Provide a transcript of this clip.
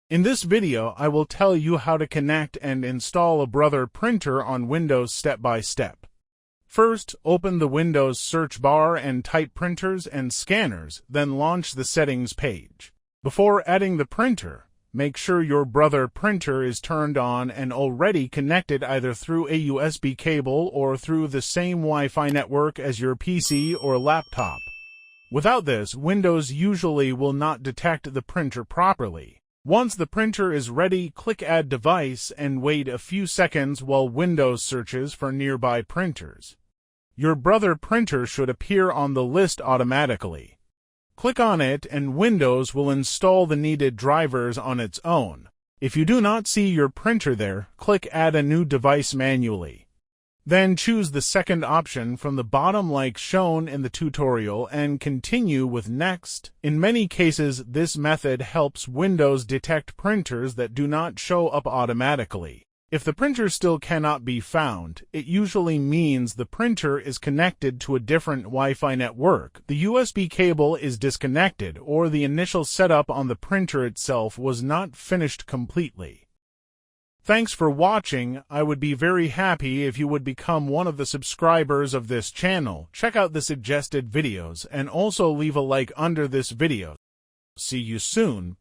In this video, I will tell you how to connect and install a Brother printer on Windows step by step. First, open the Windows search bar and type printers and scanners, then launch the settings page. Before adding the printer, make sure your Brother printer is turned on and already connected either through a USB cable or through the same Wi-Fi network as your PC or laptop. Without this, Windows usually will not detect the printer properly. Once the printer is ready, click Add Device and wait a few seconds while Windows searches for nearby printers. Your Brother printer should appear on the list automatically. Click on it and Windows will install the needed drivers on its own. If you do not see your printer there, click Add a new device manually. Then choose the second option from the bottom like shown in the tutorial and continue with Next. In many cases, this method helps Windows detect printers that do not show up automatically. If the printer still cannot be found, it usually means the printer is connected to a different Wi-Fi network, the USB cable is disconnected, or the initial setup on the printer itself was not finished completely. Thanks for watching. I would be very happy if you would become one of the subscribers of this channel. Check out the suggested videos and also leave a like under this video. See you soon.